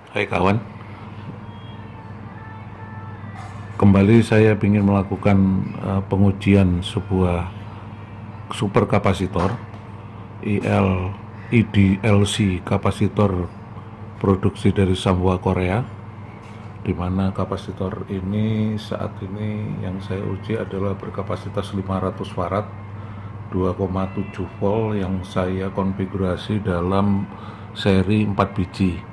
Hai kawan, kembali saya ingin melakukan pengujian sebuah superkapasitor IDLC kapasitor produksi dari Samwa Korea, di mana kapasitor ini saat ini yang saya uji adalah berkapasitas 500 farad 2,7 volt yang saya konfigurasi dalam seri 4 biji.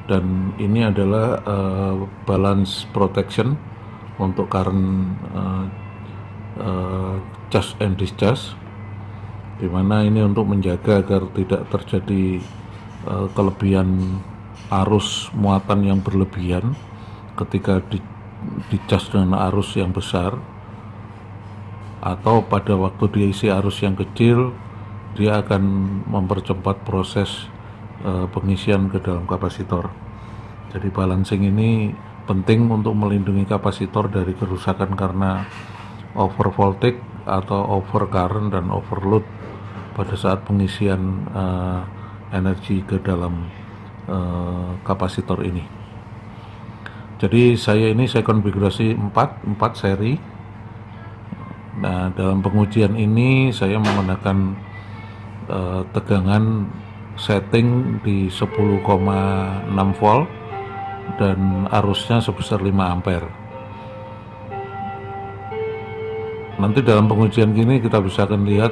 Dan ini adalah balance protection untuk current charge and discharge, dimana ini untuk menjaga agar tidak terjadi kelebihan arus muatan yang berlebihan ketika di charge dengan arus yang besar, atau pada waktu diisi arus yang kecil dia akan mempercepat proses pengisian ke dalam kapasitor. Jadi balancing ini penting untuk melindungi kapasitor dari kerusakan karena overvoltage atau overcurrent dan overload pada saat pengisian energi ke dalam kapasitor ini. Jadi saya konfigurasi 4 seri. Nah, dalam pengujian ini saya menggunakan tegangan setting di 10,6 volt dan arusnya sebesar 5 ampere. Nanti dalam pengujian gini kita bisa akan lihat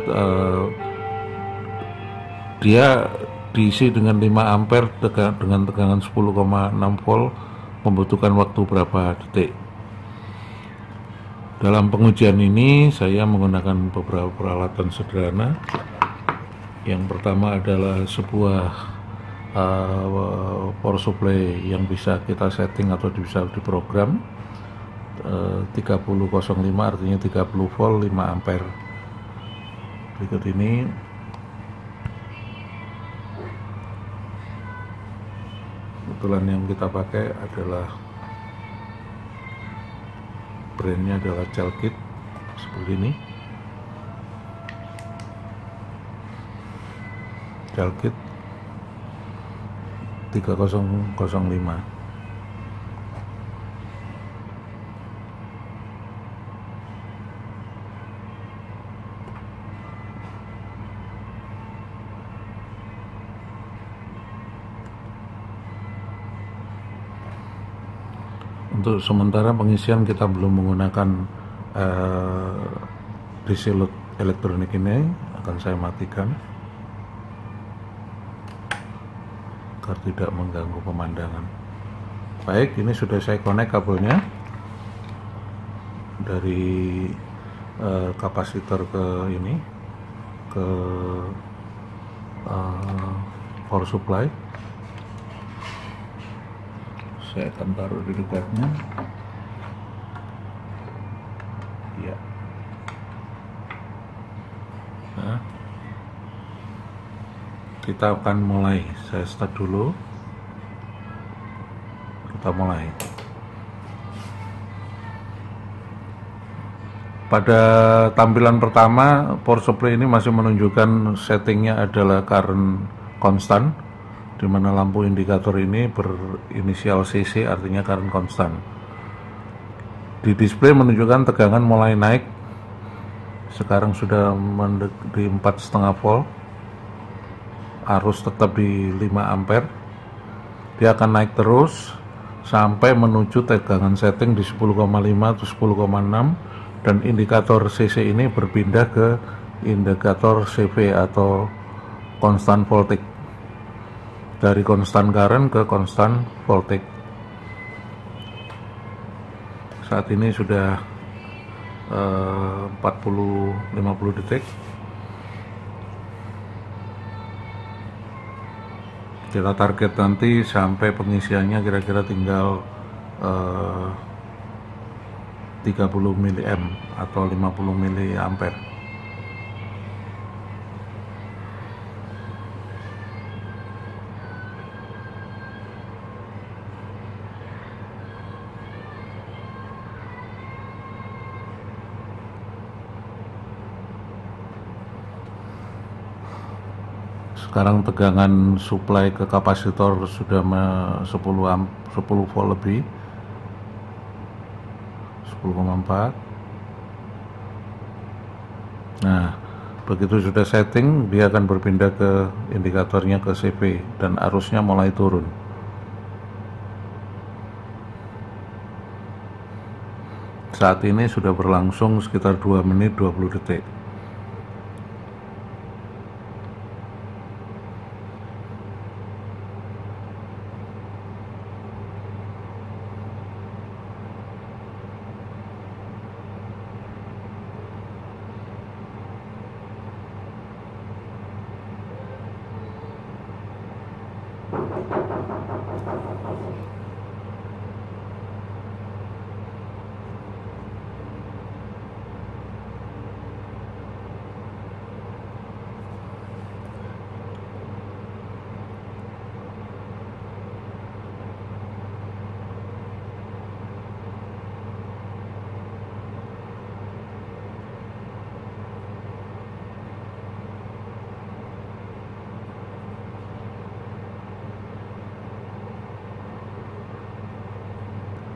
dia diisi dengan 5 ampere dengan tegangan 10,6 volt membutuhkan waktu berapa detik. Dalam pengujian ini saya menggunakan beberapa peralatan sederhana. Yang pertama adalah sebuah power supply yang bisa kita setting atau bisa diprogram 3005, artinya 30 volt 5 ampere. Berikut ini kebetulan yang kita pakai adalah brandnya adalah Cellkit seperti ini. Cellkit 3005. Untuk sementara pengisian kita belum menggunakan DC load elektronik ini, akan saya matikan agar tidak mengganggu pemandangan. Baik, ini sudah saya connect kabelnya dari kapasitor ke ini, ke power supply. Saya akan taruh di dekatnya. Ya. Nah, kita akan mulai. Saya start dulu. Kita mulai. Pada tampilan pertama, power supply ini masih menunjukkan settingnya adalah current constant, di mana lampu indikator ini berinisial CC, artinya current constant. Di display menunjukkan tegangan mulai naik. Sekarang sudah di 4,5 volt. Arus tetap di 5 ampere. Dia akan naik terus sampai menuju tegangan setting di 10,5 atau 10,6, dan indikator CC ini berpindah ke indikator CV atau constant voltage, dari constant current ke constant voltage. Saat ini sudah 40-50 detik. Kita target nanti sampai pengisiannya kira-kira tinggal 30 mA atau 50 mA. Sekarang tegangan supply ke kapasitor sudah 10 volt lebih, 10,4. Nah, begitu sudah setting, dia akan berpindah ke indikatornya ke CV dan arusnya mulai turun. Saat ini sudah berlangsung sekitar 2 menit 20 detik.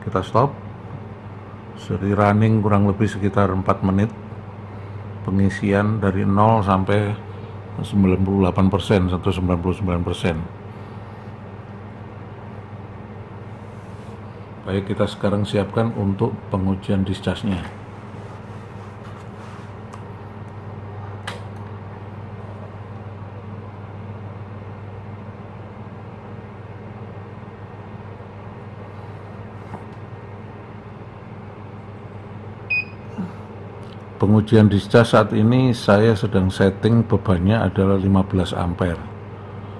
Kita stop. Jadi running kurang lebih sekitar 4 menit. Pengisian dari 0 sampai 98% atau 99%. Baik, kita sekarang siapkan untuk pengujian discharge-nya. Pengujian discharge saat ini saya sedang setting bebannya adalah 15 ampere.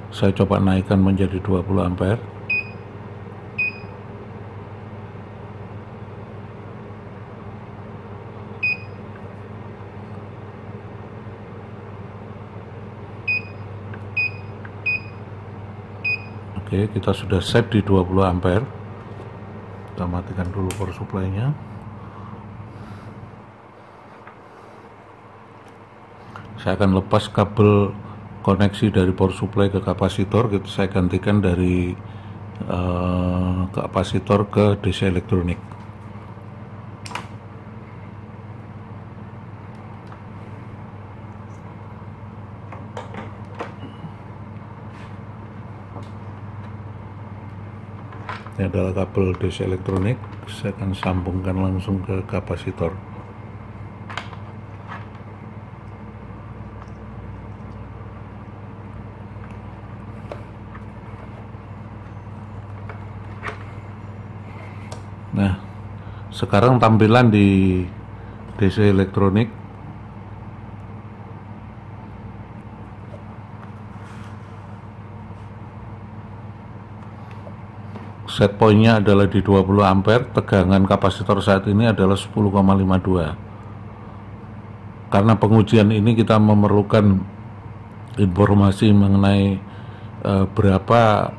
Saya coba naikkan menjadi 20 ampere. Oke, kita sudah set di 20 ampere. Kita matikan dulu power supply-nya. Saya akan lepas kabel koneksi dari power supply ke kapasitor. Saya gantikan dari kapasitor ke DC elektronik. Ini adalah kabel DC elektronik. Saya akan sambungkan langsung ke kapasitor. Nah, sekarang tampilan di DC elektronik set point-nya adalah di 20 ampere. Tegangan kapasitor saat ini adalah 10,52. Karena pengujian ini kita memerlukan informasi mengenai berapa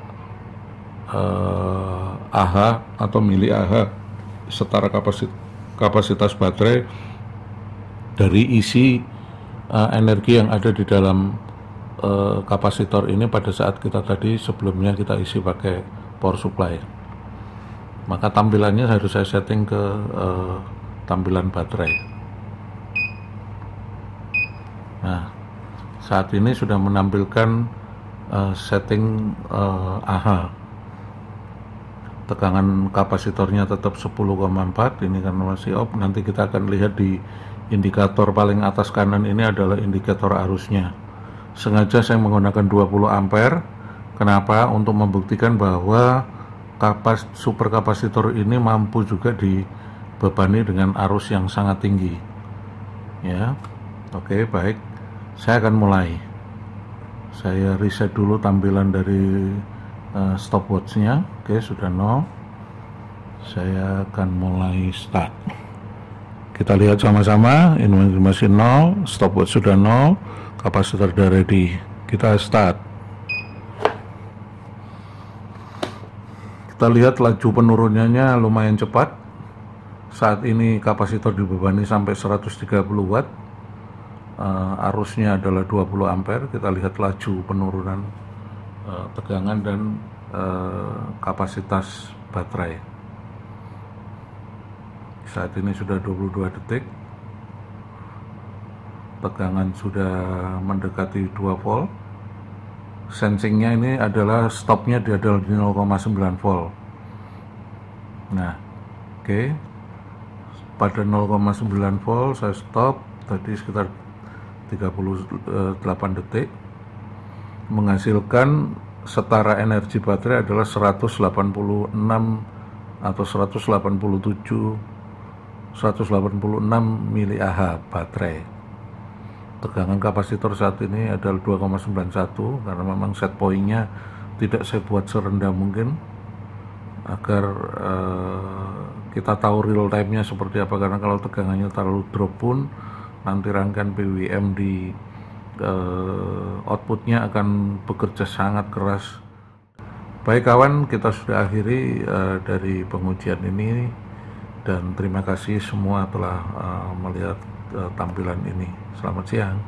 Ah atau mili Ah setara kapasitas baterai dari isi energi yang ada di dalam kapasitor ini pada saat kita tadi sebelumnya kita isi pakai power supply. Maka tampilannya harus saya setting ke tampilan baterai. Nah, saat ini sudah menampilkan setting AH. Tegangan kapasitornya tetap 10,4. Ini kan masih off. Nanti kita akan lihat di indikator paling atas kanan ini adalah indikator arusnya. Sengaja saya menggunakan 20 ampere. Kenapa? Untuk membuktikan bahwa superkapasitor ini mampu juga dibebani dengan arus yang sangat tinggi. Ya, oke, baik. Saya akan mulai. Saya reset dulu tampilan dari stopwatch-nya. Oke, sudah 0. Saya akan mulai start. Kita lihat sama-sama. Ini masih 0, stopwatch sudah 0, kapasitor sudah ready. Kita start. Kita lihat laju penurunannya lumayan cepat. Saat ini kapasitor dibebani sampai 130 watt. arusnya adalah 20 ampere. Kita lihat laju penurunan tegangan dan kapasitas baterai. Saat ini sudah 22 detik, tegangan sudah mendekati 2 volt. Sensingnya ini adalah stopnya di 0,9 volt. Nah, oke. Pada 0,9 volt saya stop tadi sekitar 38 detik, menghasilkan setara energi baterai adalah 186 atau 186 mAh baterai. Tegangan kapasitor saat ini adalah 2,91 karena memang set point-nya tidak saya buat serendah mungkin agar kita tahu real time-nya seperti apa, karena kalau tegangannya terlalu drop pun nanti rangkaian PWM di outputnya akan bekerja sangat keras. Baik kawan, kita sudah akhiri dari pengujian ini dan terima kasih semua telah melihat tampilan ini. Selamat siang.